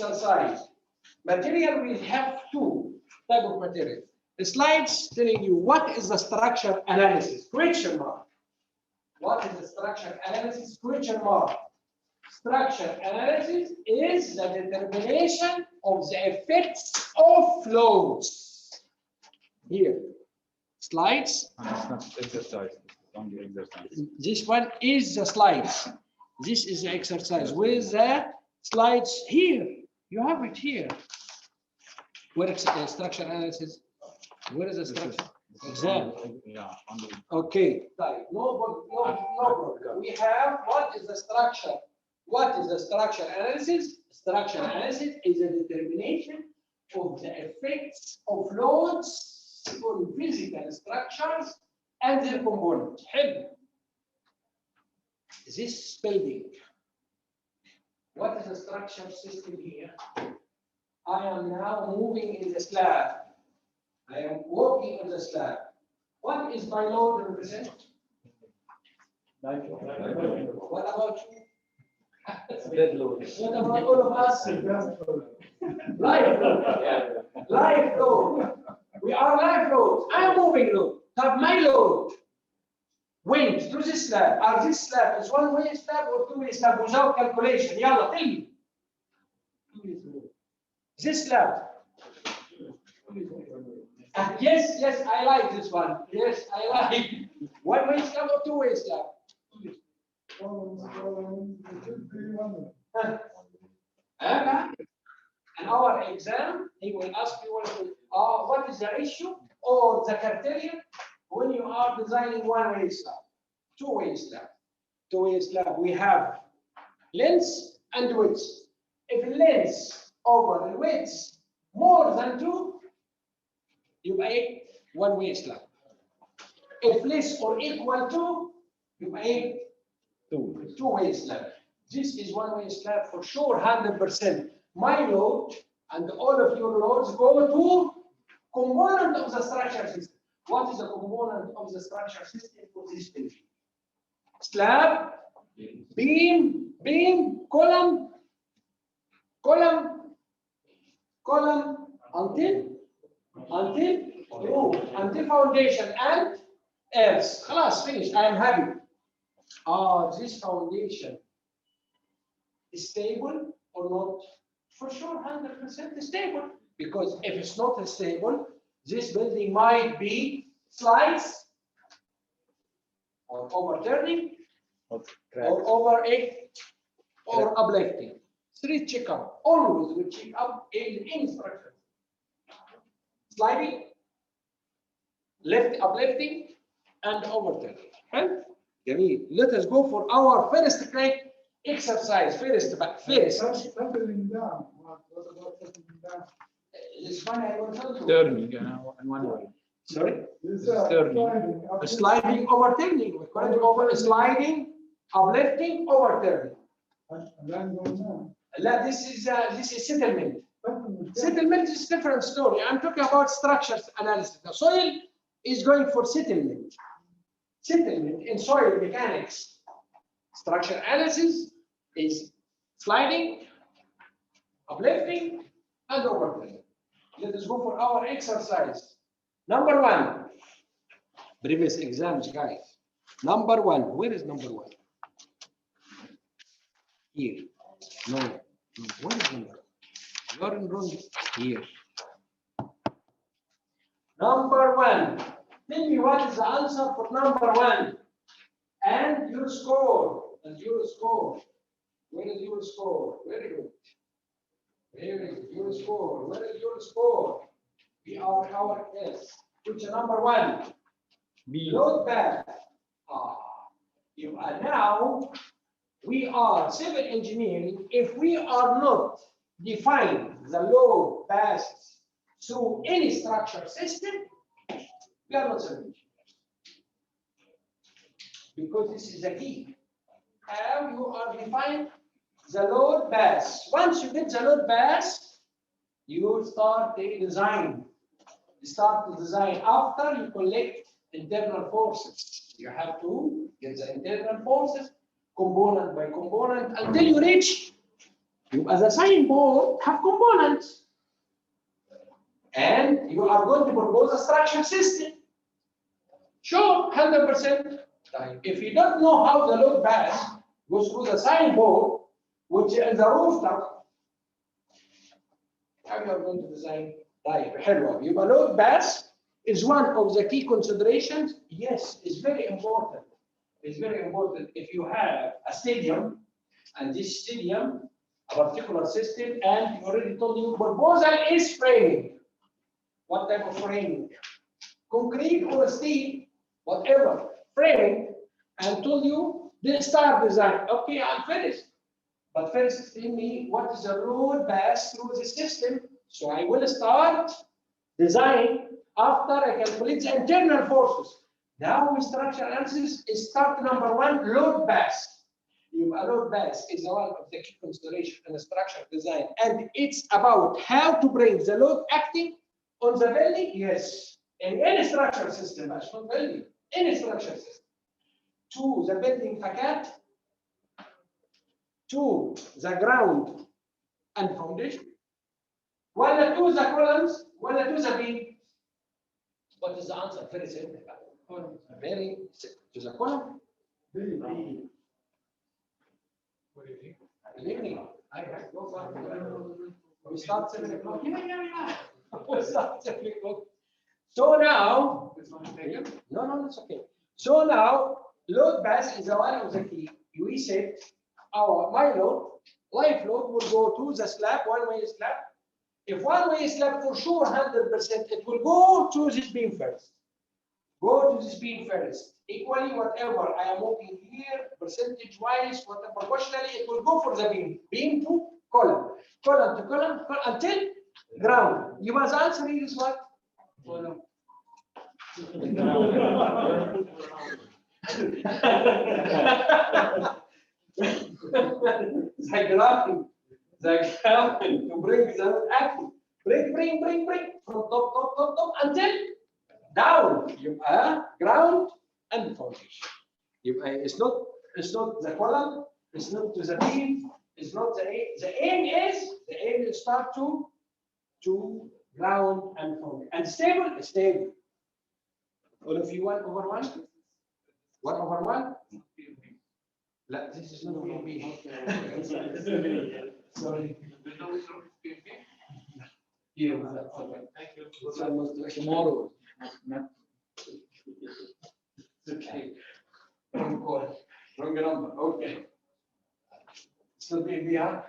exercise. Material, we have two type of material. The slides telling you what is the structure analysis, question mark. What is the structure analysis, question mark. Structure analysis is the determination of the effects of loads. Here, slides. It's not exercise, it's only exercise. This one is the slides. This is the exercise with the slides here. You have it here. Where is the structure analysis? Where is the structure? Exam. Yeah, only. Okay. No problem. We have what is the structure? What is the structure analysis? Structure analysis is a determination of the effects of loads on physical structures and their components. This building, what is the structure system here? I am now moving in the slab. I am walking on the slab. What is my load represent? What about you? Dead load. What about all of us? Life load. Life load. We are life loads. I am moving load. Have my load went through this slab. Are this slab is one-way slab or two-way slab without calculation? Yalla, tell me. This slab. Yes, I like this one. Yes, I like. One-way slab or two-way slab? In our exam, he will ask you what is the issue or the criteria when you are designing one-way slab, two-way slab. Two-way slab, we have length and width. If length over width more than 2, you make one-way slab. If less or equal to, you make two-way slab. This is one-way slab for sure, 100%. My load and all of your loads go to component of the structure system. What is the component of the structure system for this building? Slab, beam, column, until roof, until foundation and earth. Class, finished. I am happy. This foundation is stable or not? For sure, 100% stable. Because if it's not stable, this building might be slides or overturning or uplifting. 3 checkup. Always we check up in any structure. Sliding, uplifting, and overturning. Jamil. Let us go for our first great exercise. First. Settling down. What about settling down? This one I will tell you. Turning in one way. Sorry? Sliding. Sliding, overturning. We're going to over sliding, uplifting, overturning. And then going down. This is settlement. Settlement is a different story. I'm talking about structures analysis. The soil is going for settlement. Settlement in soil mechanics. Structure analysis is sliding, uplifting, and overturning. Let us go for our exercise. Number 1. Previous exams, guys. Number 1. Where is number 1? Here. No. Where is number 1? You are in wrong. Here. Number 1. Tell me what is the answer for number 1. And your score. Where is your score? Very good. Very good. Your score. Where is your score? We are our S. Which number 1? B. Load bad. You are now. We are civil engineering. If we are not define the load passes through any structure system, we are not civil engineers. Because this is the key. How you are defined the load pass. Once you get the load pass, you start the design. You start to design after you collect internal forces. You have to get the internal forces component by component until you reach You as a signboard have components. And you are going to propose a structure system. Sure, 100%. If you don't know how the load pass goes through the signboard, which is the rooftop, how you are going to design? طيب حلوة. يبقى load pass is one of the key considerations. Yes, it's very important. It's very important if you have a stadium, and this stadium, a particular system, and you already told you proposal is framing. What type of framing? Concrete or steel, whatever. Framing, and told you the start design. Okay, I'm finished. But first tell me what is the load pass through the system. So I will start design after I calculate the internal forces. Now structural analysis is start number one, load pass. Load pass is one of the key considerations in the structural design, and it's about how to bring the load acting on the building. Yes, in any structural system, but not building, any structural system, to the building facade, to the ground and foundation, one to the columns, one to the beam. What is the answer? Very simple. Very simple. To the column. Good evening. We start 7 o'clock. Yeah. We start 7 o'clock. So now, no, it's okay. So now, load pass is one of the key. We said my load, life load will go to the slab, one-way slab. If one-way slab for sure 100%, it will go to this beam first. Go to this beam first. Equally, whatever I am working here, percentage-wise, whatever proportionally, it will go for the beam. Beam to column, column to column, until ground. You must answer here is what? Column. The ground to bring the action. Bring from top until down. You are ground and foundation. It's not the column, it's not to the beam, it's not the aim. The aim is start to ground and foundation. And stable. All of you 1/1? 1/1? This is not PMB. Sorry. Yeah, it's almost tomorrow. Okay. Wrong call. Wrong number. Okay. Still PMB, huh?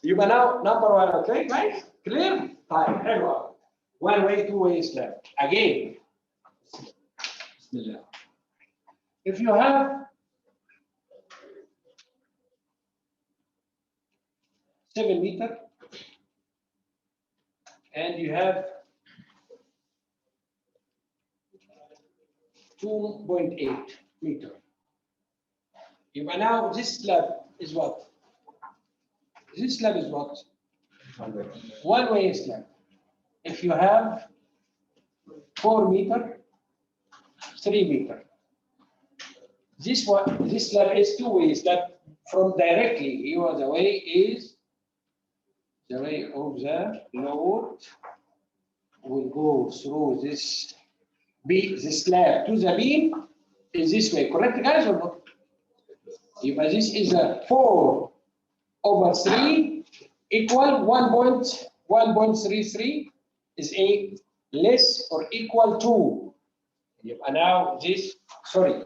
You are now number one, okay, guys? Clear? Fine. Hello. One way, two ways left. Again. Bismillah. If you have 7 meters and you have 2.8 meters, now this slab is what? This slab is what? One-way slab. If you have 4 meters, 3 meters. This slab is two-way slab from directly. Here the way is the way of the load will go through this slab to the beam is this way. Correct, guys, or not? This is a 4/3 equal 1.33 is a less or equal to. Now this, sorry,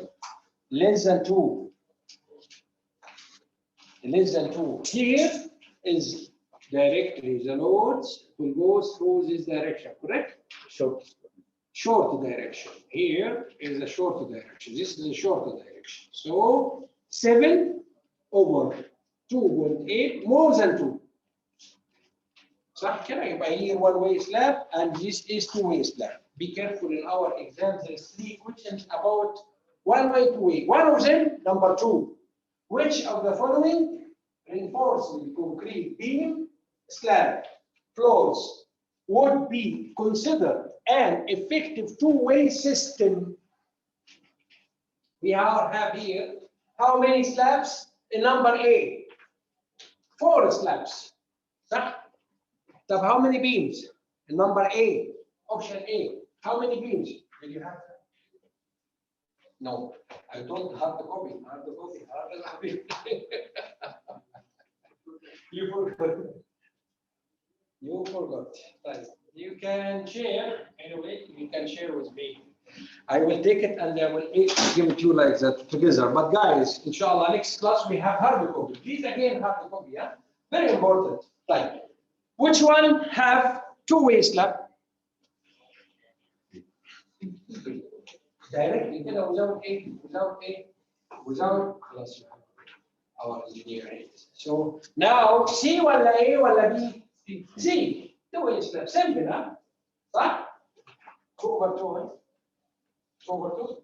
less than 2. Less than 2. Here is directly the loads will go through this direction, correct? Short direction. Here is the short direction. This is the short direction. So 7/2.8 more than 2. صح كده؟ يبقى here one-way slab and this is two-way slab. Be careful in our exams. There's 3 questions about one-way, two-way. One of them, number 2. Which of the following reinforcing concrete beam slab floors would be considered an effective two-way system? We have here how many slabs in number A? 4 slabs. صح؟ طب how many beams? Number A, option A. How many beams? Did you have that? No, I don't have the copy. I have the copy. I have the copy. You forgot. You forgot. Right. You can share. Anyway, you can share with me. I will take it and I will give it to you like that together. But guys, inshallah, next class we have hard copy. Please again have the copy. Yeah, very important. Right. Which one have two-way slab? Directly, without class. Our engineering. So now C ولا A ولا B? C. Two-way slab. Simple, huh? صح؟ 2/2. 2/2.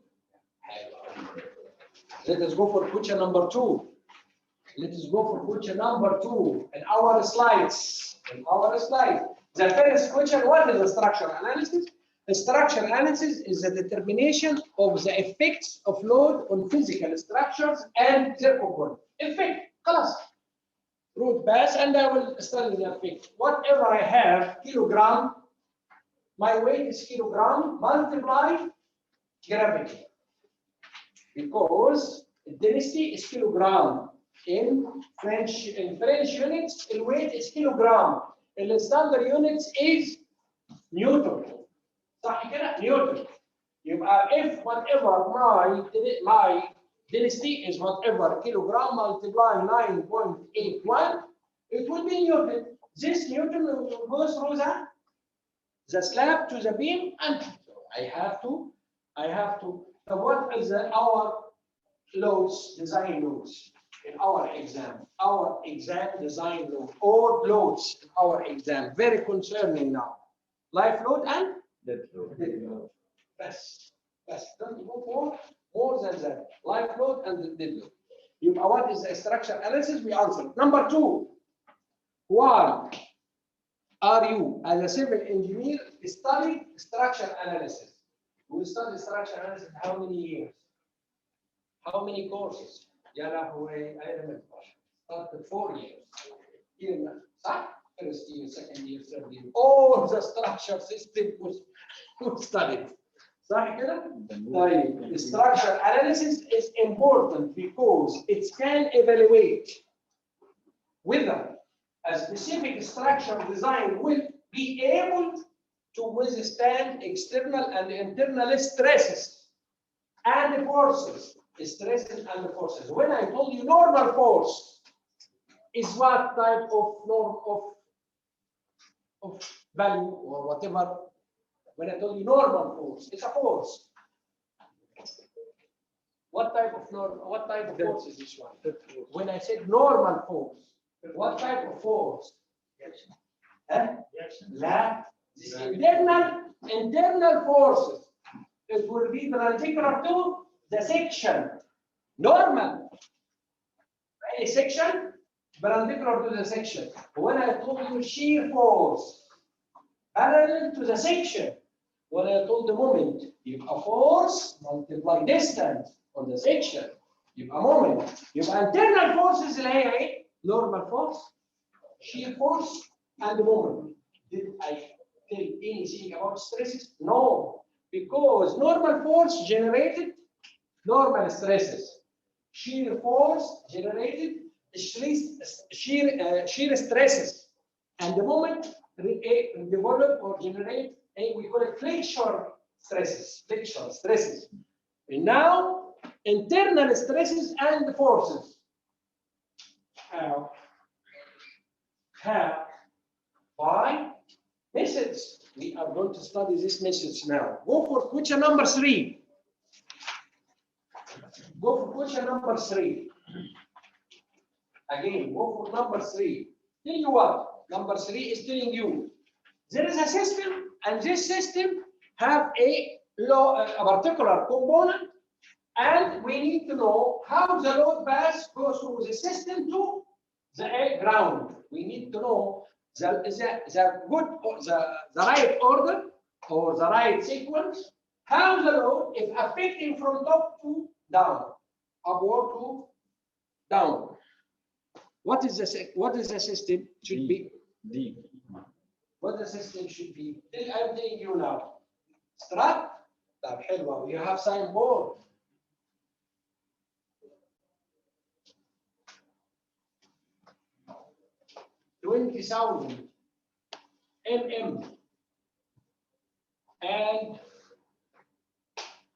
Let us go for question number 2. Let us go for question number 2 in our slides. The first question, what is the structural analysis? The structural analysis is the determination of the effects of load on physical structures and their component. Effect, class. Root pass, and I will study the effect. Whatever I have, kilogram, my weight is kilogram, multiply gravity. Because density is kilogram. In French units, the weight is kilogram. In the standard units is Newton. صح كده؟ Newton. يبقى if whatever my density is whatever kilogram multiply 9.81, it will be Newton. This Newton will go through the slab to the beam, and I have to. So what is our loads, design loads in our exam? Our exam design load, all loads in our exam. Very concerning now. Life load and Dead load. Best. Don't go more than that. Life load and the dead load. What is the structure analysis? We answered. Number 2. Why are you, as a civil engineer, studying structure analysis? We studied structure analysis how many years? How many courses? I remember. Started 4 years. First year, second year, third year. All the structure system was studied. صح كده؟ طيب, structure analysis is important because it can evaluate whether a specific structure design will be able to withstand external and internal stresses and forces. Stresses and forces. When I told you normal force is what type of norm of value or whatever. When I told you normal force, it's a force. What type of force is this one? When I said normal force, what type of force? La, this internal forces. It will be perpendicular to the section. Normal. Any section, perpendicular to the section. When I told you shear force, parallel to the section. When I told the moment, you have a force multiply distance on the section. You have a moment. You have internal forces like normal force, shear force, and the moment. Did I tell anything about stresses? No, because normal force generated normal stresses. Shear force generated shear stresses, and the moment develop or generate we call it flexure stresses. And now internal stresses and forces. How? By methods. We are going to study these methods now. Go for question number 3. Go for question number 3. Again, go for number 3. Tell you what? Number 3 is telling you there is a system, and this system have a particular component, and we need to know how the load pass goes through the system to the ground. We need to know the right order or the right sequence, how the load is affecting from top to down, upward to down. What is the system should be? D. What the system should be? I'm telling you now. Strat. طب حلوة. You have signboard. $20,000 mm and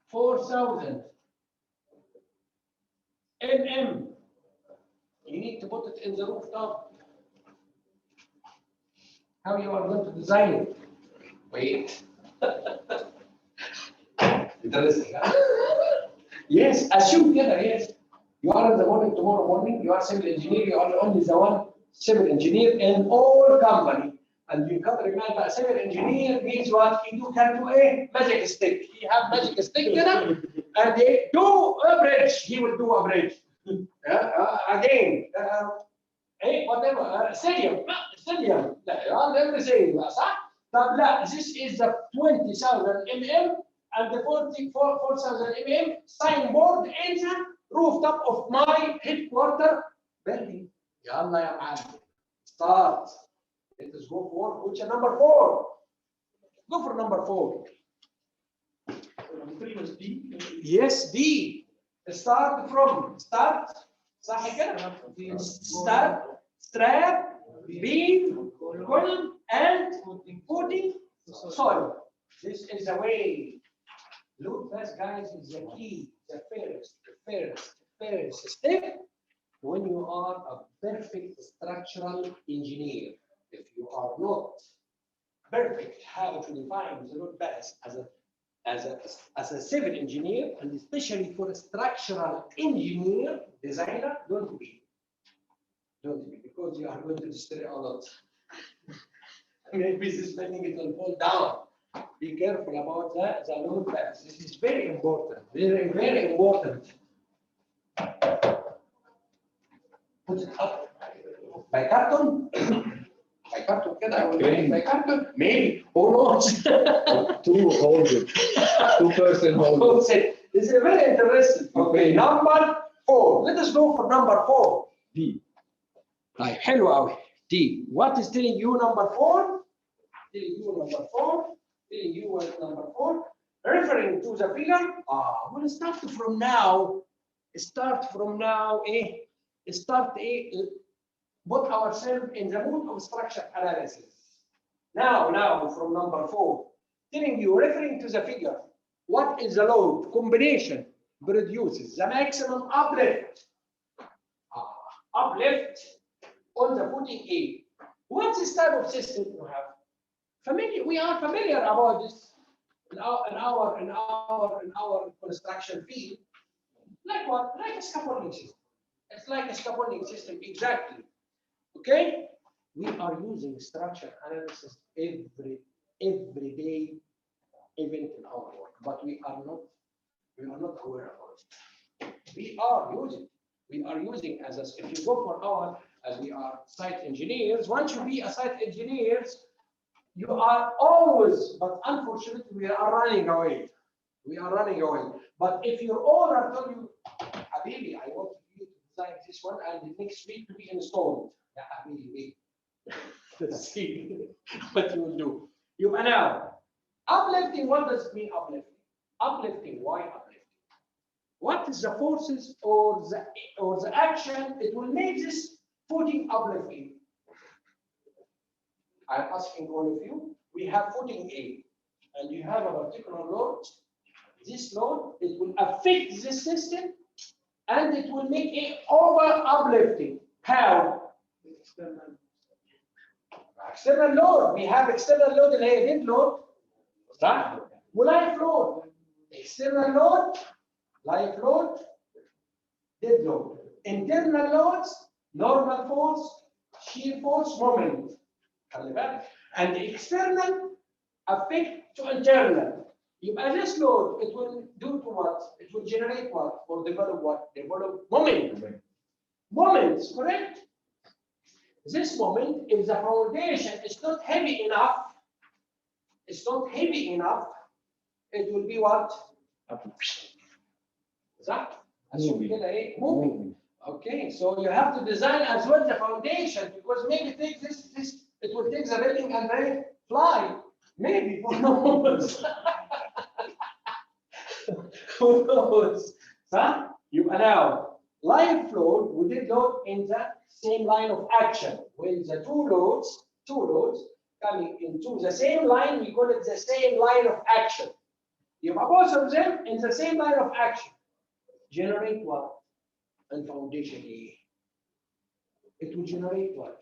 4,000 mm. You need to put it in the rooftop. How you are going to design it? Wait. Interesting. Huh? Yes, assume كده, yes. You are in the morning, tomorrow morning, you are civil engineer, you are only the one civil engineer in all company. And you can remember a civil engineer means what? You can do a magic stick. He have magic stick كده, and they do a bridge. He will do a bridge. Again, whatever, stadium. لا, everything, صح? طب لا, this is the 20,000 mm and the 4,000 mm signboard in the rooftop of my headquarter building. يلا يا معلم. Start. Let us go for which number 4. Go for number 4. Yes, D. Start from صح كده؟ Start, strap, beam, column, and footing soil. This is the way. Look, first, guys, is the key, the first step when you are a perfect structural engineer. If you are not perfect how to define the load balance as a civil engineer, and especially for a structural engineer, designer, don't be, because you are going to destroy a lot. Maybe this building it will fall down. Be careful about the load balance. This is very important, very, very important. Put it up by carton. By carton, by carton, maybe. Who knows? 2 hold it. 2-person hold it. This is very interesting. Okay, number 4. Let us go for number 4. D. طيب حلو قوي. D. What is telling you number 4? Telling you number 4. Telling you what number 4. Referring to the figure. We'll start from now. Put ourselves in the mood of structure analysis. Now from number 4. Telling you, referring to the figure, what is the load combination produces the maximum uplift? Uplift on the footing A. What's this type of system you have? We are familiar about this in our construction field. Like what? Like a scaffolding system. It's like a scaffolding system, exactly. Okay? We are using structure analysis every day, even in our work, but we are not aware of it. We are using if you go for as we are site engineers. Once you be a site engineers, you are always, but unfortunately, we are running away. But if your owner told you, Habibi, I want you to design this one and the next week to be installed. Yeah, Habibi, let's see what you will do. You are now uplifting. What does it mean uplifting? Uplifting, why uplifting? What is the forces or the action it will make this footing uplifting? I'm asking all of you, we have footing A, and you have a particular load. This load, it will affect this system, and it will make it over uplifting. How? External load. We have external load and head load. Right? Life load. External load, life load, dead load. Internal loads, normal force, shear force, moment. And the external affect to internal. يبقى this load, it will do to what? It will generate what? Or develop what? Develop moment. Moments, correct? This moment, if the foundation is not heavy enough, it will be what? That? Moving. Okay, so you have to design as well the foundation, because maybe take this, it will take the building and they fly. Maybe, who knows? Who knows? Huh? You allow live load, we did load in the same line of action. When the two loads coming into the same line, we call it the same line of action. You have both of them in the same line of action. Generate what? And foundation A. It will generate what?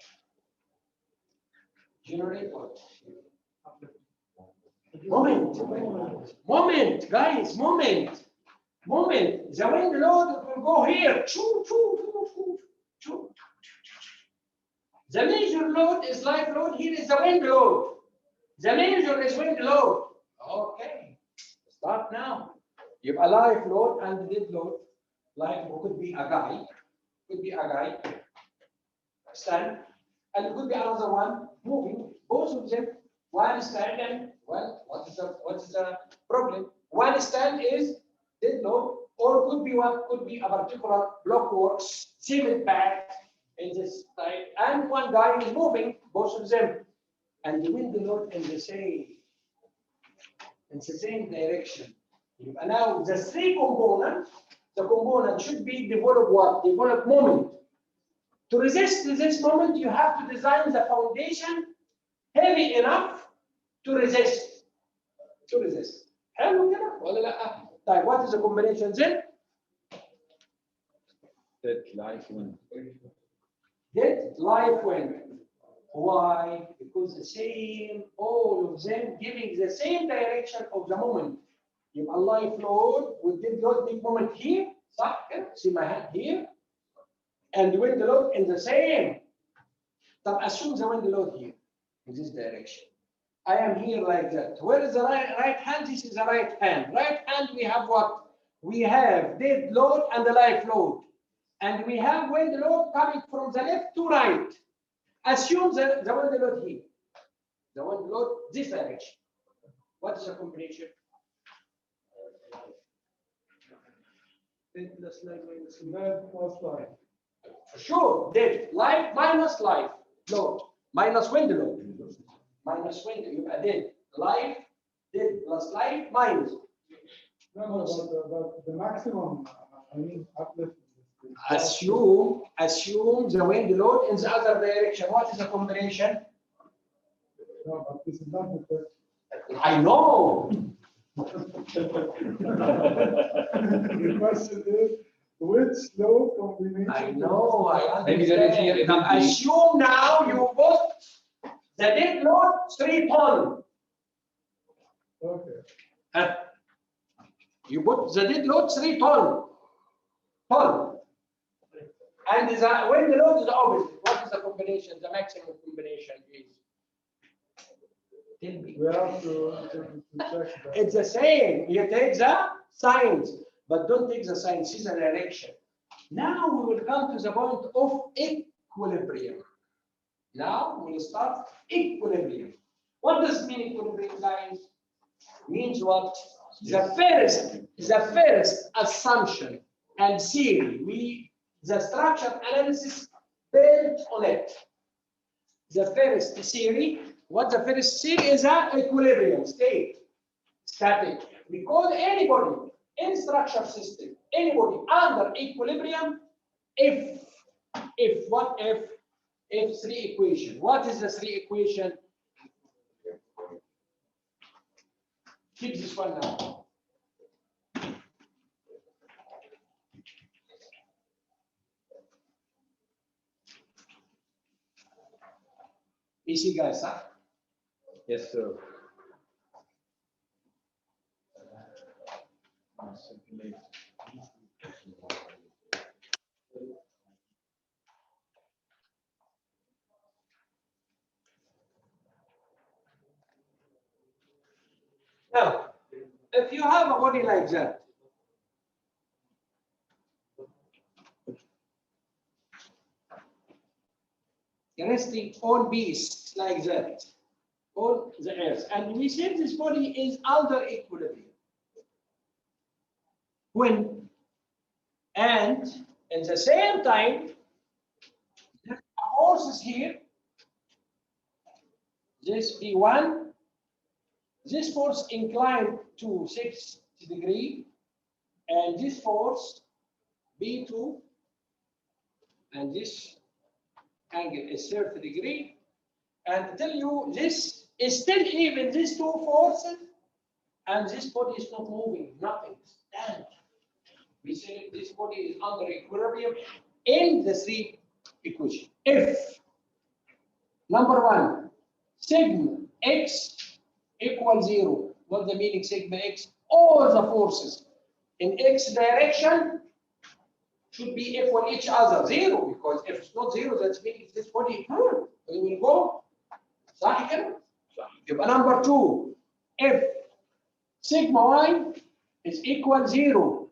Generate what? Moment, guys, moment. The wind load will go here. Choo, choo, choo, choo, choo. The major load is live load. Here is the wind load. The major is wind load. Okay, start now. You have a live load and dead load. Live could be a guy. Stand, and it could be another one moving. Both of them, one stand and well, what is the problem? One stand is dead load, or could be what could be a particular block works, cement pad in this side, and one guy is moving, both of them, and the wind load in the same direction. And now the three components, the component should be develop what? Develop moment. To resist this moment, you have to design the foundation heavy enough to resist. حلو كده ولا لا؟ طيب, what is the combination then? Dead life wind. Dead live wind. Why? Because the same, all of them giving the same direction of the moment. You have a live load with dead load, big moment here. صح كده؟ See my hand here. And the wind load in the same. But assume the wind load here in this direction. I am here like that. Where is the right hand? This is the right hand. Right hand, we have what? We have dead load and the live load. And we have wind load coming from the left to right. Assume the wind load here. The wind load this direction. What is the combination? Dead plus live minus live. For sure, dead. Live minus live load. Minus wind load. Minus wind, you are dead. Live, dead plus live minus. No, but the maximum, I mean, uplift. Assume the wind load in the other direction. What is the combination? No, but this is not the question. I know. The question is, which load combination? I know. I Maybe there is here, understand. it Now, will be- assume now you put the dead load 3 ton. Okay. You put the dead load 3 ton. And the wind load is the opposite. What is the combination? The maximum combination is. Tell me. We have to check that. It's the same. You take the signs, but don't take the signs. See the direction. Now we will come to the point of equilibrium. Now we will start equilibrium. What does it mean equilibrium, guys? Means what? The first assumption and theory, the structure analysis built on it. The first theory, what the first theory is an equilibrium state, static. Because anybody in structure system, anybody under equilibrium, if three equation. What is the three equation? Keep this one now. Easy, guys, huh? Yes, sir. Now, if you have a body like that, resting on base like that, on the earth, and we said this body is under equilibrium. In the same time, the force is here. This P1, this force inclined to 60 degrees, and this force B2, and this angle is 30 degrees. And to tell you, this is still even these two forces, and this body is not moving, nothing, stand. We say this body is under equilibrium in the three equation. If number one, sigma x equals 0, what's the meaning sigma x? All the forces in x direction should be equal each other, 0, because if it's not 0, that means this body we will go. صح كده؟ يبقى number 2, if sigma y is equal 0.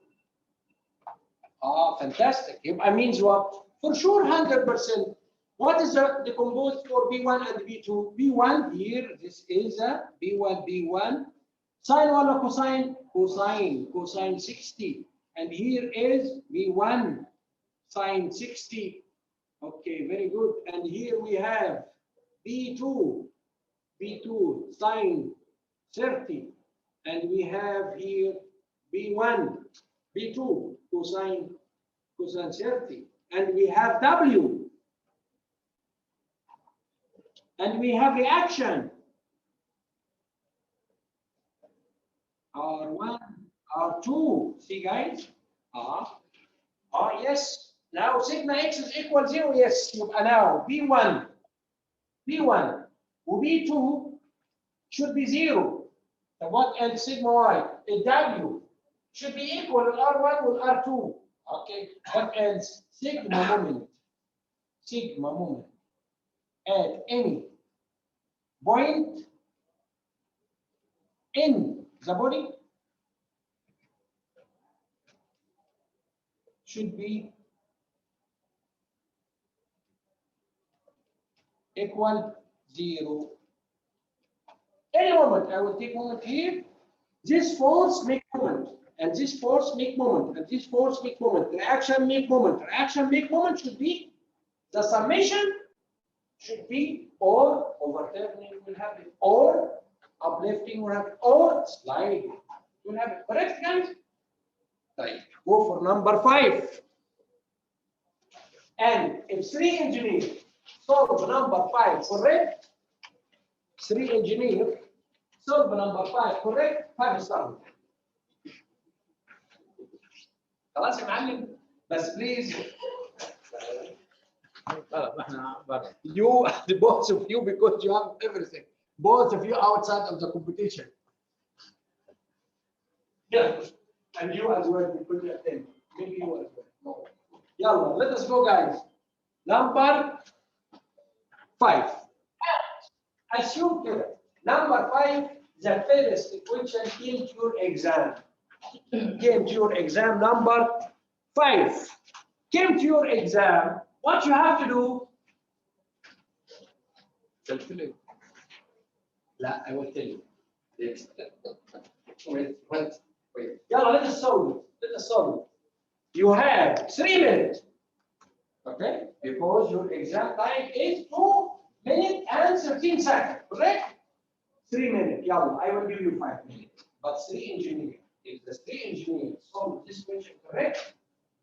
Fantastic. Yibqa means what? For sure, 100%. What is the decomposed for B1 and B2? B1 here, this is a B1. Sine wala cosine? Cosine 60. And here is B1, sine 60. Okay, very good. And here we have B2, sine 30. And we have here B1, B2, cosine 30. And we have W. And we have reaction. R1, R2. See, guys? Yes. Now sigma x is equal 0. Yes. Now B1, B2 should be 0. And what else? Sigma y, W should be equal to R1 with R2. Okay. What else? Sigma moment at any point in the body should be equal 0. Any moment, I will take moment here. This force make moment, and this force make moment, and this force make moment. Reaction make moment. Reaction make moment should be the summation should be, or overturning will happen, or uplifting will happen, or sliding will happen. Correct, guys? Right. Go for number 5. And if 3 engineers solve number 5 correct, 3 engineers solve number 5 correct, 5 star. خلاص يا معلم بس please. You, the both of you, because you have everything. Both of you outside of the competition. Yeah, and you as well, because you attend. Maybe you as well. No. Yalla, let us go, guys. Number 5. Assume here. Number 5, the first equation came to your exam. Came to your exam number 5. Came to your exam. What you have to do? لا, I will tell you. Yes. Wait. Yalla, let us solve it. You have 3 minutes. Okay? Because your exam time is 2 minutes and 13 seconds. Correct? 3 minutes. Yalla, I will give you 5 minutes. But 3 engineers. If the 3 engineers solve this question correct,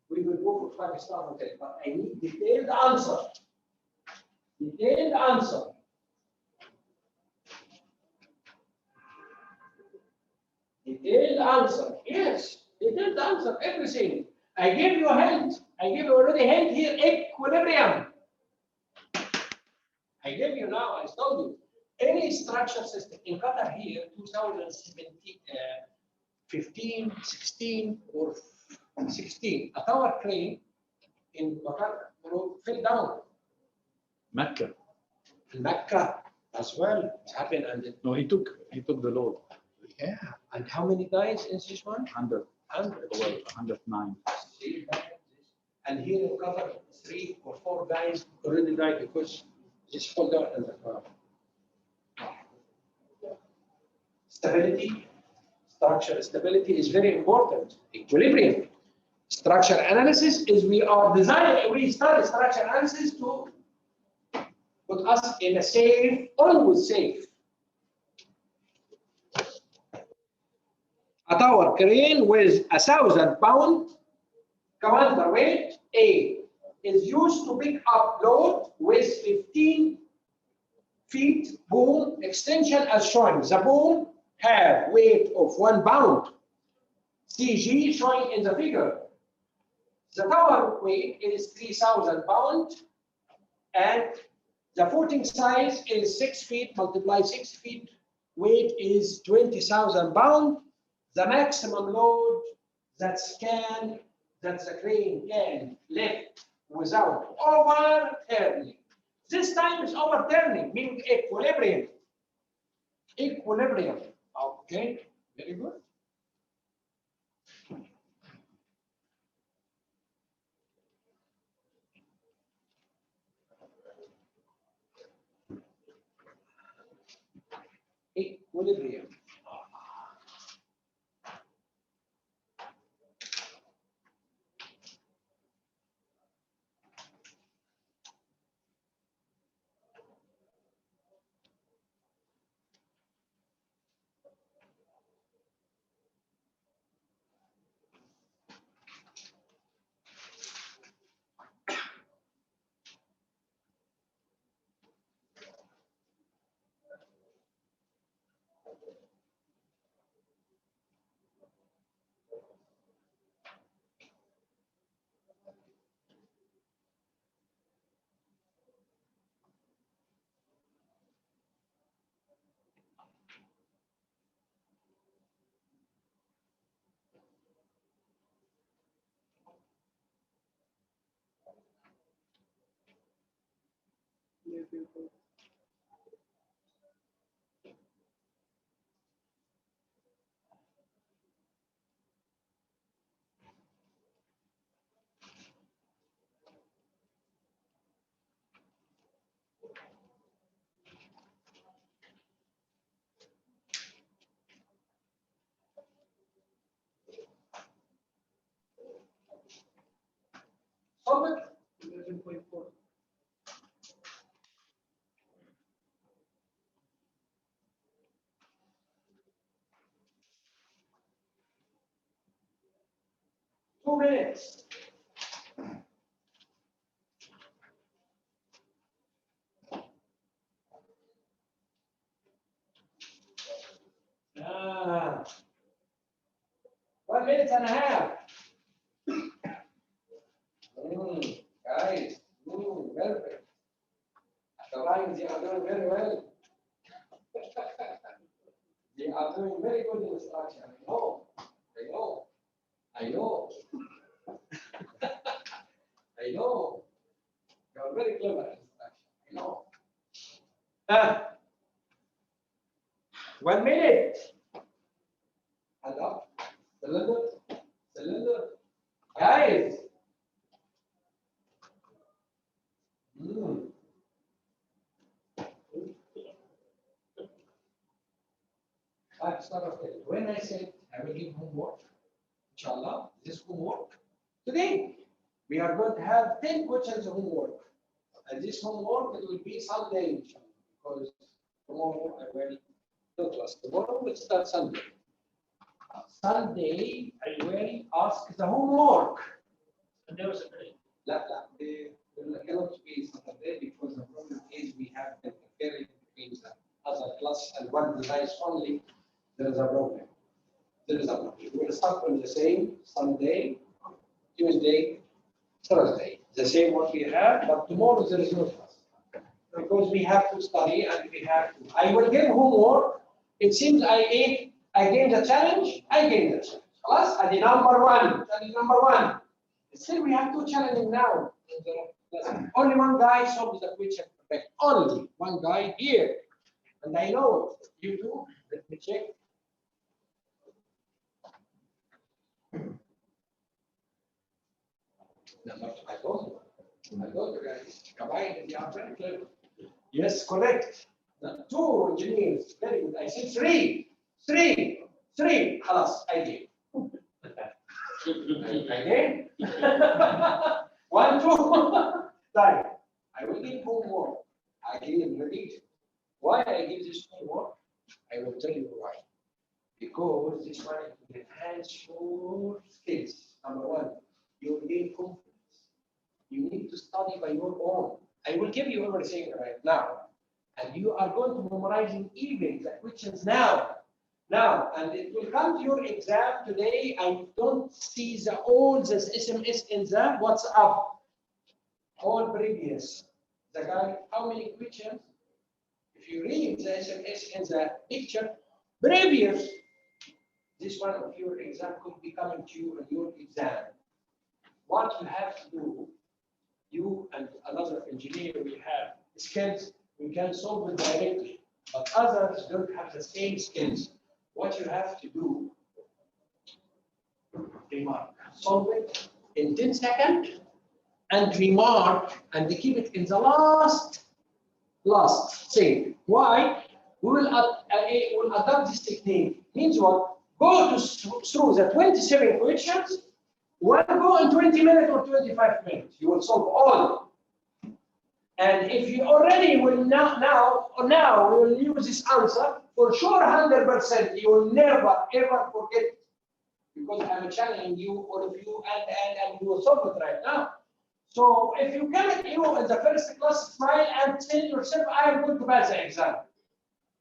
we will go for 5 star hotel. But I need detailed answer. Yes. Detailed answer. Everything. I gave you a hint. I gave you already a hint here. Equilibrium. I gave you now. I told you. Any structure system in Qatar here, 2017, 15, 16, or 16, a tower crane in Qatar fell down. Mecca as well. It's happened, and No, he took the load. yeah. And how many guys in this one? 100. 109. And here in Qatar, 3 or 4 guys already died because this fell down in the car. Stability, structure stability is very important. Equilibrium. Structure analysis is we study structure analysis to put us in a safe, always safe. A tower crane with 1,000-pound counterweight A is used to pick up load with 15 feet boom extension as shown. The boom have weight of 1 pound. CG showing in the figure. The tower weight is 3,000 pounds and the footing size is 6 feet multiplied 6 feet. Weight is 20,000 pounds. The maximum load that the crane can lift without overturning. This time is overturning, meaning equilibrium. Equilibrium. Okay, very good. Equilibrium. Solve it. 11.4. Two minutes. Ah. 1 minute and a half. Guys, perfect. The lines, they are doing very well. They are doing very good instruction. I know. I know. I know. I know. You are very clever instruction. I know. 1 minute. And up. Cylinder. Cylinder. Guys. When I said I will give homework, inshallah, this homework, today we are going to have 10 questions of homework. And this homework, it will be Sunday, inshallah, because tomorrow I will no class. Tomorrow will start Sunday. Sunday, I will ask the homework. And there was a break. It cannot be Saturday because the problem is we have the interfering between the other class and one device only. There is a problem. There is a problem. We will start on the same Sunday, Tuesday, Thursday. The same what we have, but tomorrow there is no class. Because we have to study and we have to. I will give homework. It seems I gained the challenge. I gained the challenge. Plus, I did number one. Challenge number one. Still, we have two challenges now. Only one guy solved the question perfect. Only one guy here. And I know it. You do. Let me check. I told you guys. Combined, they are very clever. Yes, correct. Two engineers. Very good. I said three. Three. Halas, I did. Again. I give this homework? I will tell you why. Because this one will enhance your skills. Number one, you will gain confidence. You need to study by your own. I will give you everything right now. And you are going to memorizing even the questions now. And it will come to your exam today. I don't see all the SMS in the WhatsApp. All previous. The guy, how many questions? If you read the SMS in the picture, previous, this one of your exam could be coming to you in your exam. What you have to do, you and another engineer, we have skills, we can solve it directly, but others don't have the same skills. What you have to do, remark, solve it in 10 seconds, and remark, and keep it in the last thing. Why? We will adopt this technique. Means what? Go through the 27 questions, one go in 20 minutes or 25 minutes. You will solve all. And if you already will now will use this answer, for sure 100%, you will never ever forget it. Because I'm challenging you, all of you, and you will solve it right now. So if you come at you in the first class, smile and tell yourself, I am going to pass the exam.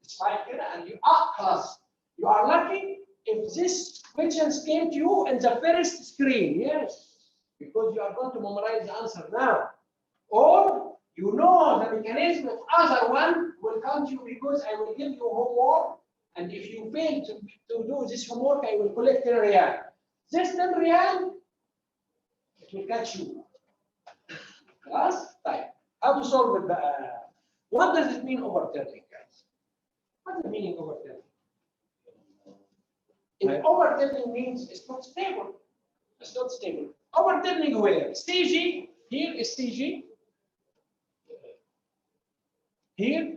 Smile here and you are class. You are lucky if this questions came to you in the first screen, yes, because you are going to memorize the answer now. Or you know the mechanism of other one will come to you because I will give you homework, and if you fail to do this homework, I will collect 10 riyal. This 10 riyal, it will catch you. Last time, how to solve it? What does it mean overturning, guys? What's the meaning of overturning? If overturning means it's not stable. It's not stable. Overturning where? CG, here is CG. Here,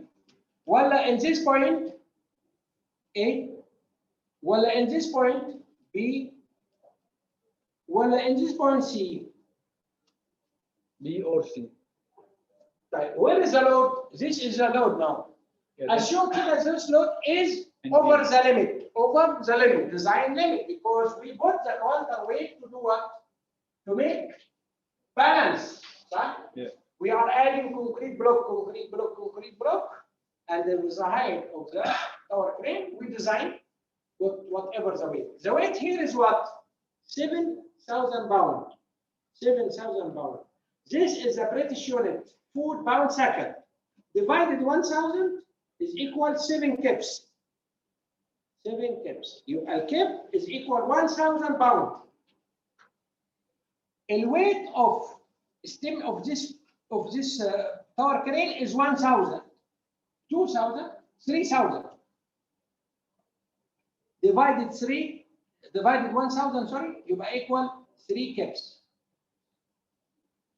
wala in this point, A, wala in this point, B, wala in this point, C. B or C. Right. Where is the load? This is the load now. Yeah, Assume that this load is And over B. the limit, design limit, because we put the counterweight to do what? To make balance, right? Yeah. We are adding concrete block, and there is a height of the tower crane. We design with whatever the weight. The weight here is what? 7,000 pounds. 7,000 pounds. This is the British unit, 4 pounds second. Divided 1,000 is equal 7 kips. 7 kips. A kip is equal 1,000 pounds. The weight of stem of this tower crane is 1,000, 2,000, 3,000. Divided 1,000, sorry, you will equal 3 kips.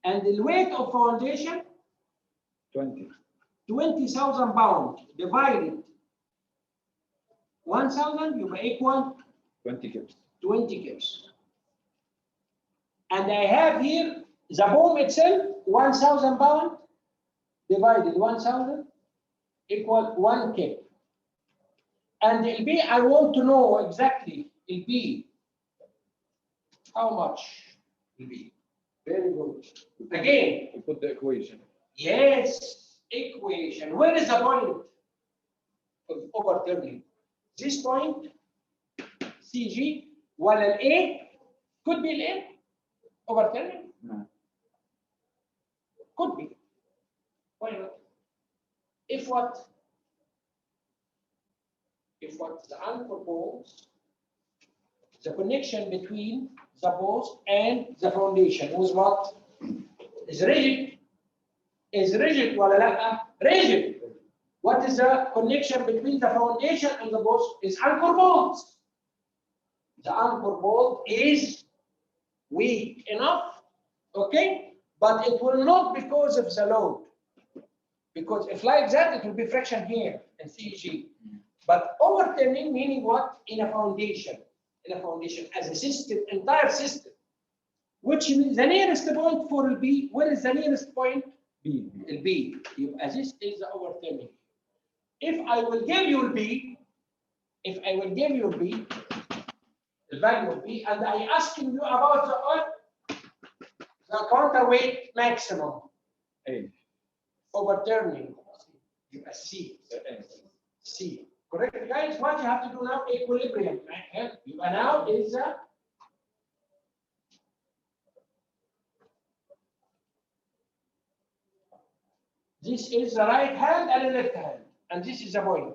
And the weight of foundation, 20,000 pounds divided 1,000, you will equal 20 kips. 20 kips. And I have here the boom itself, 1,000 pounds divided 1,000 equal 1 kip. And the B, I want to know exactly the B. How much will be? Very good. Again, We put the equation. yes, equation. Where is the point of overturning? This point, CG, while an A could be an A overturning? No. Could be. Why not? If what? If what the anchor bolts, the connection between the post and the foundation was what? Is rigid. Is rigid, wala la? Rigid. What is the connection between the foundation and the post? Is anchor bolts. The anchor bolt is weak enough, okay? But it will not because of the load. Because if like that, it will be friction here in CG. But overturning meaning what? In a foundation. In a foundation as a system, entire system. Which means the nearest point for B. Where is the nearest point? B. B. As this is the overturning. If I will give you B, the value of B, and I asking you about the counterweight maximum A. overturning, you C. C. Correct, guys? What you have to do now? Equilibrium. Now is this is the right hand and the left hand, and this is the point.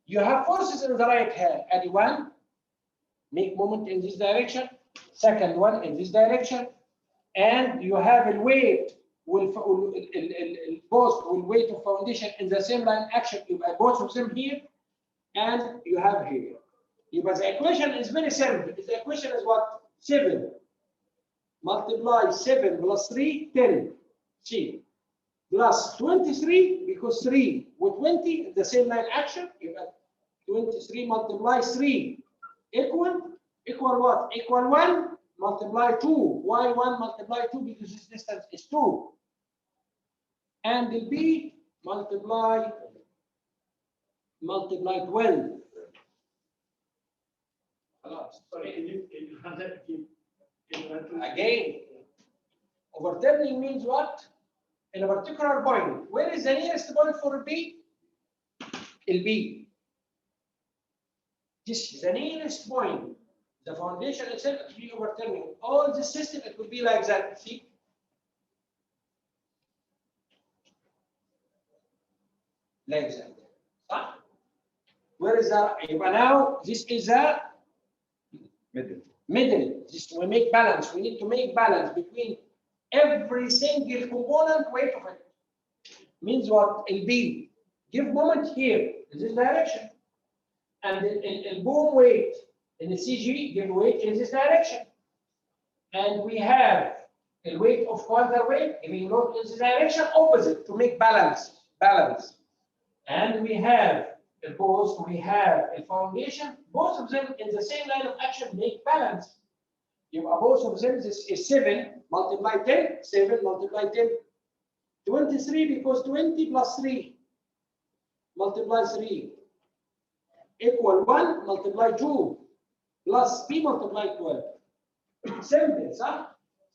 You have forces in the right hand, and one make moment in this direction, second one in this direction, and you have a weight both will weight of foundation in the same line action. You have both of them here, and you have here. But the equation is very simple. The equation is what? 7 multiply 7 plus 3, 10. C. Plus 23, because 3 with 20, the same line action. You have 23 multiply 3 equal what? Equal 1 multiply 2. Why 1 multiply 2? Because this distance is 2. And the B multiply 12. Sorry, Again, overturning means what? In a particular point. Where is the nearest point for B? B. This is the nearest point. The foundation itself will be overturning. All the system, it will be like that. See? Like that. Huh? Where is that? Now, this is a middle. This we make balance. We need to make balance between every single component weight of it. Means what? B. Give moment here in this direction. And the boom weight in the CG give weight in this direction. And we have a weight of counterweight giving load in this direction opposite to make balance. And we have a foundation, both of them in the same line of action make balance. Both of them, this is 7 multiply 10, 7 multiply 10, 23, because 20 plus 3 multiply 3 equal 1 multiply 2 plus B multiply 12. Simple, huh?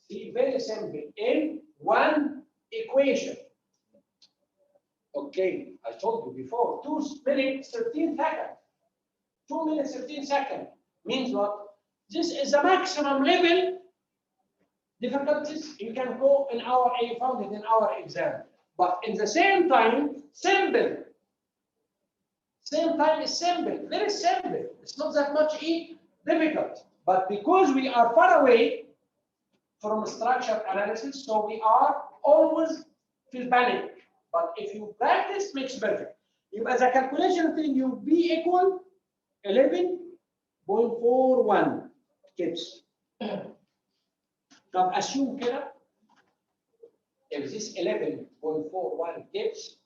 See, very simple in one equation. Okay, I told you before, 2 minutes 13 seconds. 2 minutes 13 seconds means what? This is the maximum level difficulties you can go in our found it in our exam. But in the same time, simple. Same time is simple, very simple. It's not that much difficult. But because we are far away from structure analysis, so we are always feel panic. But if you practice, makes perfect. As a calculation thing, you B equal 11.41 kips. Now assume كده, if this 11.41 kips,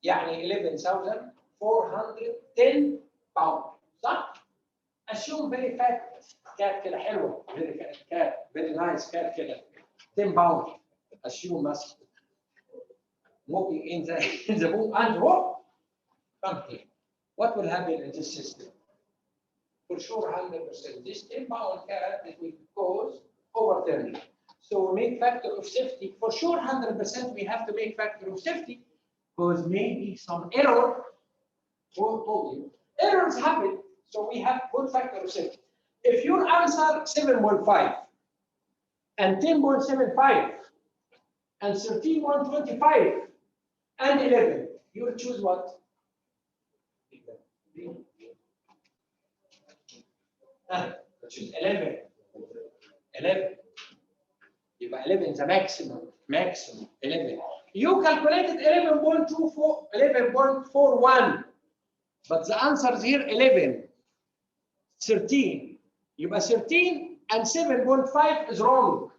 يعني 11,410 pound. صح؟ assume very fat cat كده حلوة, very fat cat, very nice cat كده, 10 pound. assume us walking in the boom and walk. Come here. What will happen in this system? For sure, 100%. This 10 pound cat that will cause overturning. So we make factor of safety. For sure, 100% we have to make factor of safety because maybe some error. Told you, errors happen. So we have good factor of safety. If your answer 7.5 and 10.75 and 13.25 and 11, you will choose what? Choose 11. 11. يبقى 11 is the maximum. 11. You calculated 11.41, but the answer is here 11. 13. يبقى 13 and 7.5 is wrong.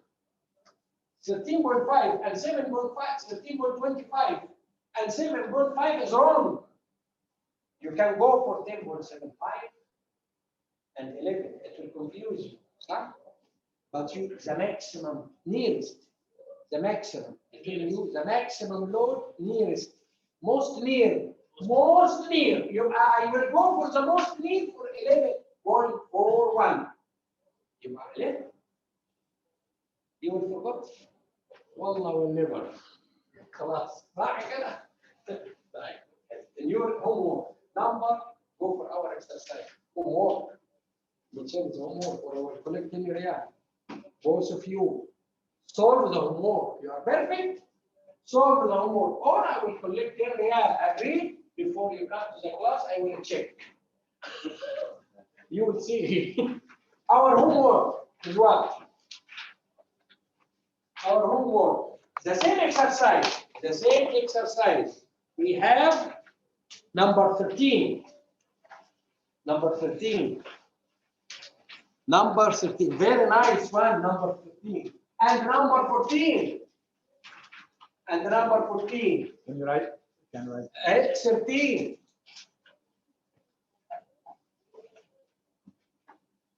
13.5 and 7.5, 13.25 and 7.5 is wrong. You can go for 10.75 and 11. It will confuse you. Huh? But you, the maximum nearest, the maximum, it will use the maximum load nearest, most near most near. I will go for the most near for 11.41. يبقى 11. You will forget. والله will never. خلاص راح كده. طيب. In your homework number, go for our exercise. Homework. We change the homework or we will collect in real. Both of you solve the homework. You are perfect. Solve the homework, or I will collect in real. Agree? Before you come to the class, I will check. You will see. Our homework is what? Our homework, the same exercise. The same exercise. We have number 13. Number 13. Number 13. Very nice one, number 13. And number 14. And number 14. Can you write? Can you write? 13.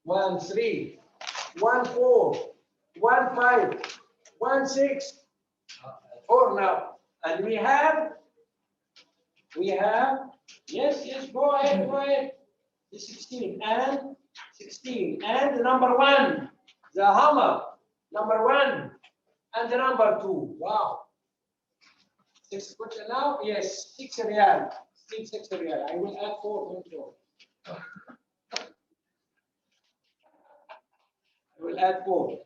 1, 3, 1, 4, 1, 5, 1, 6, 4 now. And we have, yes, go ahead. The 16 and 16. And the number 1, the hammer, number 1, and the number 2. Wow. 6 question now? Yes, 6 real. Still 6 real. I will add 4, don't you? I will add 4.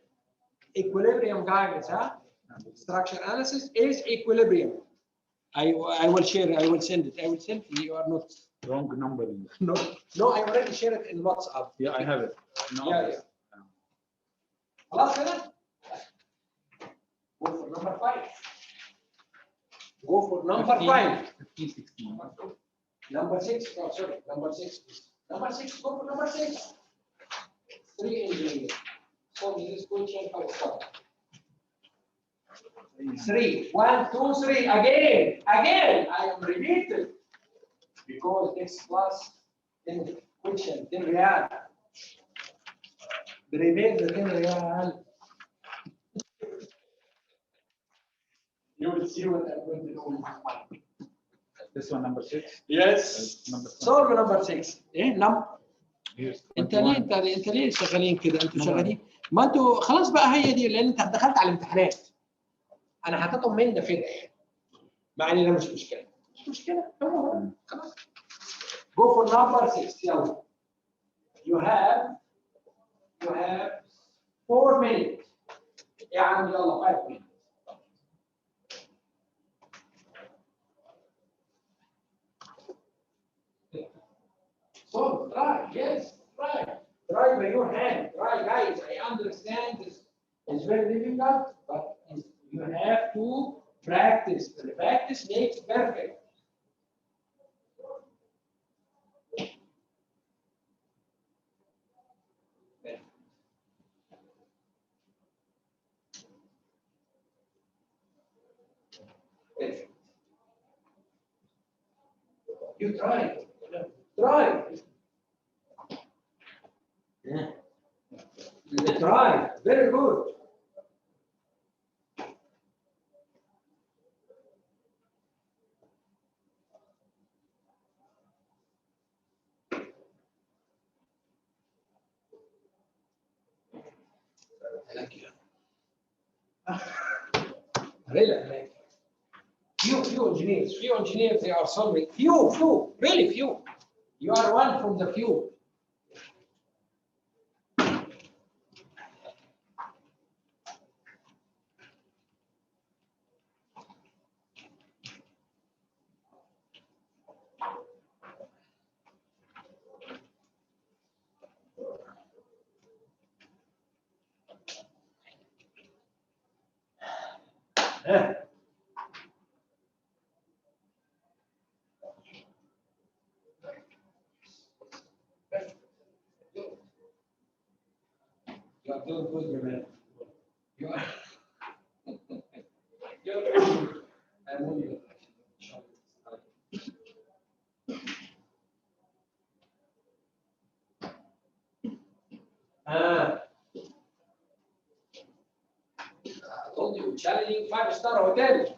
Equilibrium guidance, huh? Structure analysis is equilibrium. I will share, I will send it. You are not. Wrong numbering. No, I already shared it in WhatsApp. Yeah, I have it. No. Yeah. خلاص كده؟ Go for number 5. Go for number 5. 15, 16. Number 6. Oh, sorry. Number 6. Number 6. Go for number 6. 3 engineers. So this question for start. 3. 1, 2, 3. Again. I am repeated because next class in question 10 real. Prepare the 10 real. You will see what I'm going to do with my mind. This one, number 6. Yes. Number Solve number 6. ايه Here's انت 21. ليه شغالين كده؟ انتوا شغالين؟ ما انتوا خلاص بقى هي دي لان انت دخلت على الامتحانات. انا حطيتهم من ده فدح. مع ان ده مش مشكله. مش مشكله. خلاص. Go for number 6. يلا. You have 4 minutes. يا عم يلا 5 minutes. So try, yes, try. Try by your hand. Try, guys. I understand this is very difficult, but you have to practice. The practice makes perfect. Perfect. You try. Try. Yeah. Try. Very good. I like you. Really, I like you. Few engineers, they are solving. Few, really few. You are one from the few. You are doing good, man. You are. You're good. I'm only. I told you, challenging 5-star hotel.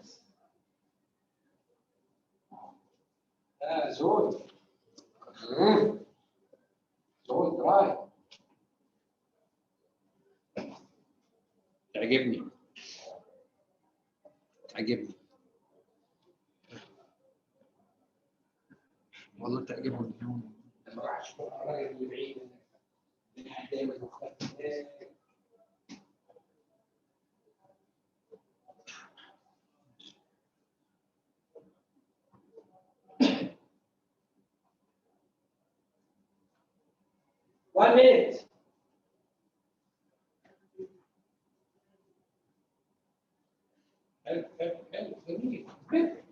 عجبني عجبني والله تعجبني لما راح اشوف الراجل اللي بعيد دايما مختلف. One minute. Help, جميل. Good.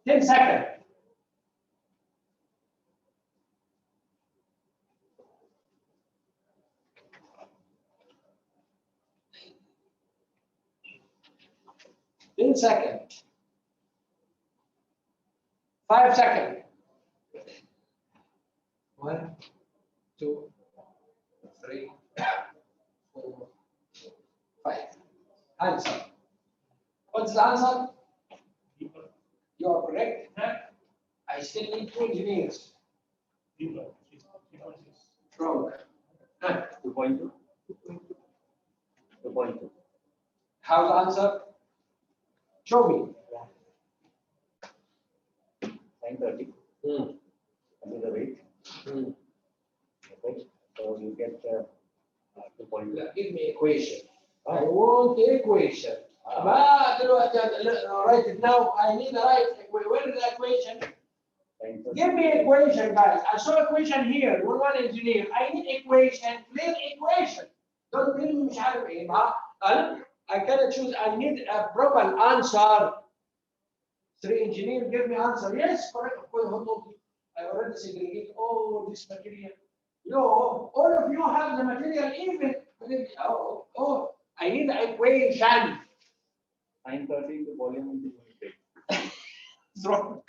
Ten seconds. Ten seconds. 5 seconds. 1, 2, 3, 4, 5. Answer. What's the answer? You are correct. I still need 2 engineers. Wrong. 2.2. 2.2. How's the answer? Show me. 930. Under the weight. Okay. So you get 2.2. Give me equation. I want the equation. ما دلوقتي write it now. I need to write. Where is the equation? 930. Give me equation, guys. I saw equation here. We're one engineer. I need equation. Clear equation. Don't tell me مش عارف ايه. I cannot choose. I need a proper answer. 3 engineers give me answer. Yes, correct. I already segregate all this material. No, all of you have the material even. I need the equation. 930 the volume will be big. It's wrong.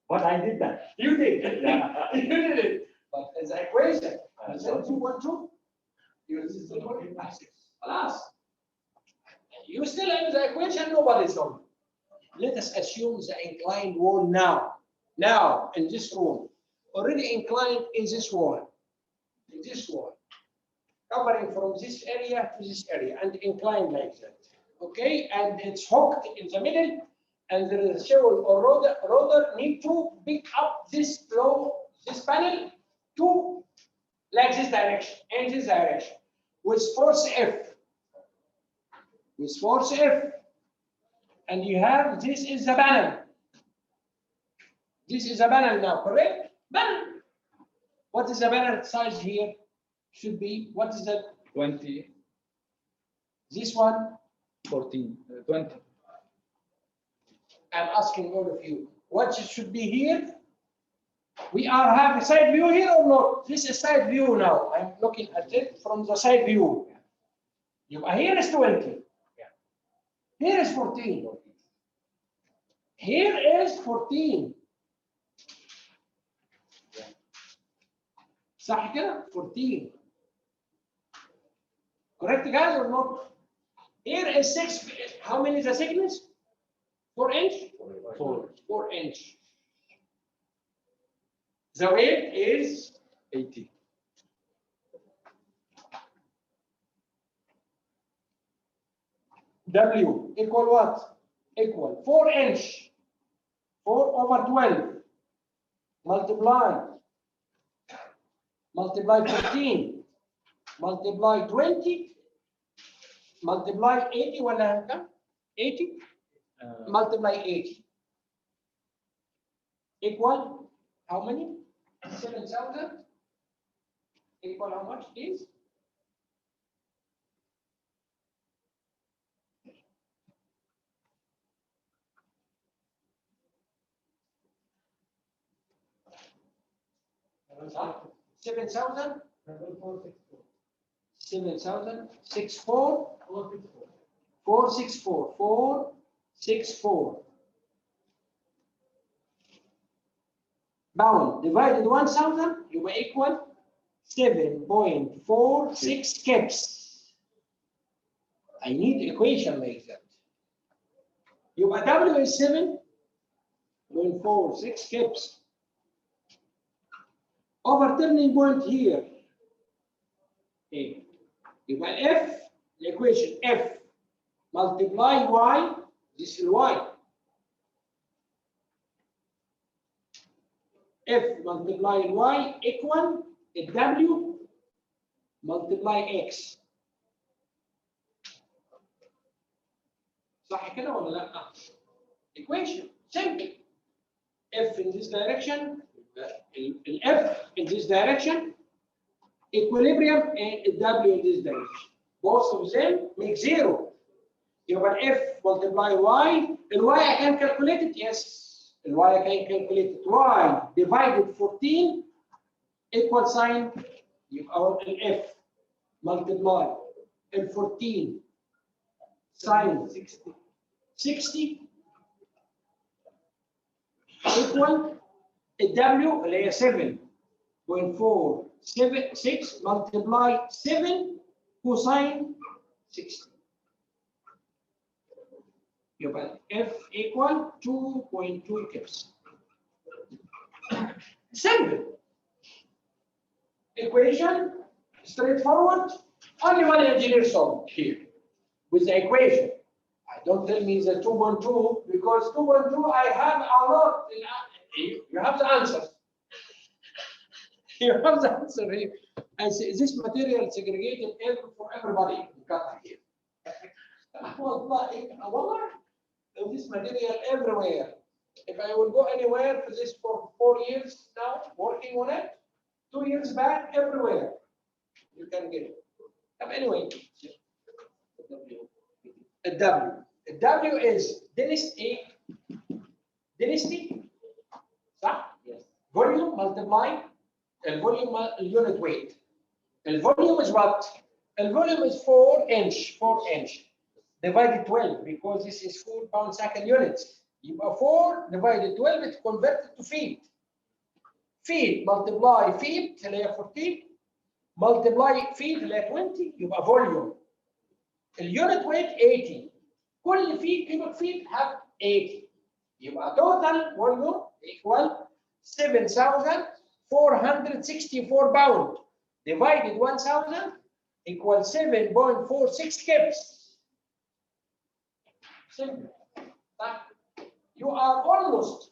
But I did that. You did. Yeah. You did it. But it's an equation. You said 2.2. You still working basis. Alas. You still have the equation, nobody's wrong. Let us assume the inclined wall now. Now, in this room. Already inclined in this wall. In this wall. Covering from this area to this area and inclined like that. Okay, and it's hooked in the middle, and the shovel or roller need to pick up this flow, this panel to like this direction, in this direction, with force F. With force F. And you have this is the panel. This is a panel now, correct? Panel. What is the panel size here? Should be, what is that? 20, This one? 14, 20. I'm asking all of you, what should be here? We are have a side view here or not? This is side view now. I'm looking at it from the side view. Here is 20. Here is 14. Here is 14. صح كده؟ 14. Correct guys or not? Here is 6. How many is the thickness? 4 inch? 4 inch. The weight is 80. W equal what? Equal 4 inch. 4 over 12. Multiply 14. Multiply 20. Multiply 80 ولا كم؟ 80. Multiply 80. Equal how many? 7,000. Equal how much is? $7,000. 7,000, 64, 464, 464. Bound divided 1,000, you will equal 7.46 kips. I need equation like that. You W is 7.46 kips. Over turning point here. A. You will F, the equation F multiply Y, this is Y. F multiply Y equal W multiply X. صح كده ولا لا؟ Equation simple. F in this direction, F in this direction, equilibrium and W in this direction. Both of them make 0. You have F multiply Y. And Y I can calculate it, yes. And Y I can calculate it. Y divided 14 equal sign. You have F multiply and 14 sign 60 equal W اللي هي 7.476 multiply 7 cosine 60. يبقى F equal 2.2 kips. Simple. Equation, straightforward. Only one engineer solved here with the equation. Don't tell me the 2.2 because 2.2 I have a lot. You have the answer. You have the answer here. I say this material segregated for everybody in Qatar here. This material everywhere. If I will go anywhere for this for 4 years now, working on it, 2 years back, everywhere you can get it. Anyway, a W. A W is density, صح? Yes. Volume multiply volume unit weight. The volume is what? The volume is 4 inch, divided 12 because this is 4 pound second units. You have 4 divided 12, it's converted to feet. Feet multiply feet, اللي هي 14, multiply feet اللي هي 20, يبقى volume. الunit weight 80. كل feet cubic feet have 80. يبقى total volume equal 7,464 pound divided 1,000 equals 7.46 kips. Simple. You are almost,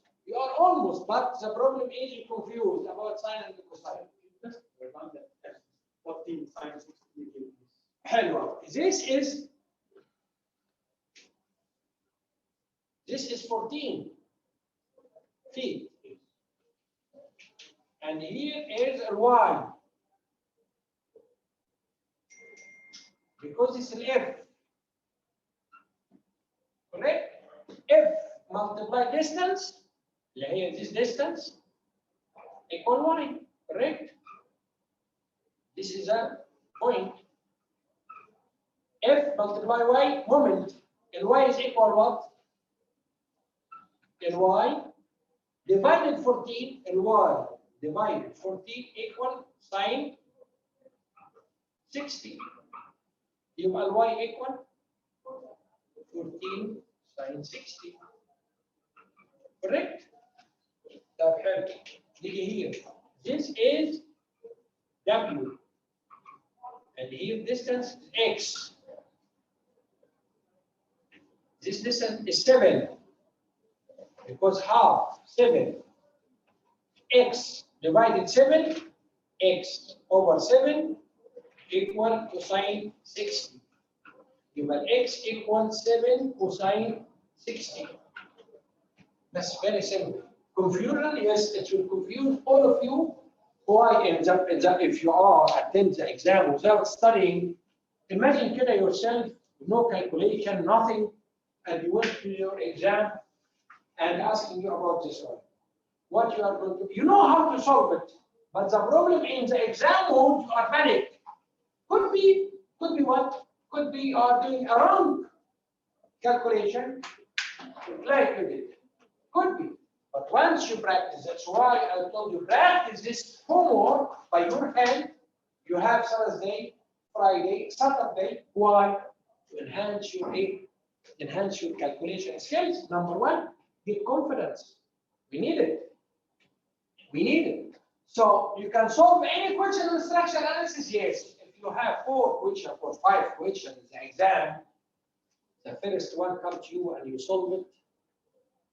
but the problem is you confused about sine and cosine. 14 times 60. Hello. This is 14 feet. And here is a Y. Because it's an F. Correct? F multiply distance, here this distance, equal Y. Correct? This is a point. F multiply Y, moment. And Y is equal what? And Y divided 14, and Y divided 14 equal sine 60. You have Y equal 14 sine 60. Correct? طب حلو. نيجي here. This is W. And here distance is X. This distance is 7. Because half 7. X divided 7. X over 7 equal cosine 60. Given X equals 7 cosine 60. That's very simple. Confusion, yes, it will confuse all of you. Why, if you are attend the exam without studying, imagine كده yourself, no calculation, nothing, and you went to your exam and asking you about this one. What you are going to, you know how to solve it, but the problem in the exam mode, you are panicked. Could be Could be what? Could be you are doing a wrong calculation like you did. Could be. But once you practice, that's why I told you practice this homework by your hand. You have Thursday, Friday, Saturday. Why? To enhance your calculation skills. Number one, get confidence. We need it. We need it. So you can solve any question in structure analysis. Yes. If you have 4 questions or 5 questions in the exam, the first one comes to you and you solve it,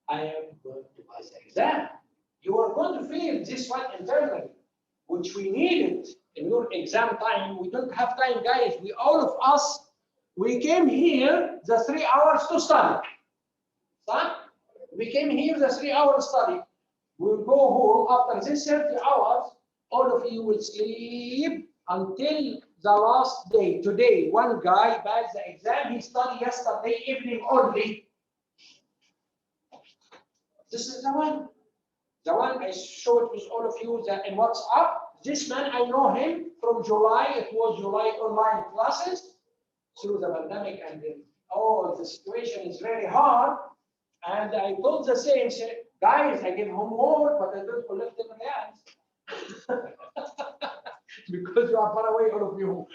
I am going to pass the exam. You are going to fail this one internally, which we needed in your exam time. We don't have time, guys. All of us, we came here the 3 hours to study. Son? We came here the 3 hours study. We'll go home after this 30 hours. All of you will sleep until the last day. Today, one guy passed the exam. He studied yesterday evening only. This is the one I showed with all of you in WhatsApp. This man, I know him from July. It was July online classes through the pandemic, and the situation is very hard. And I told the same, guys, I give homework, but I don't collect them reals. Because you are far away, all of you.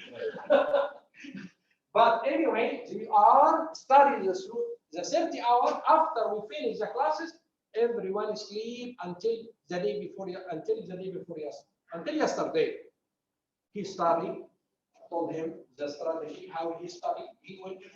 But anyway, we are studying this through the 30 hours. After we finish the classes, everyone sleep until the day before until yesterday. He studied, told him the strategy, how he studied. He went to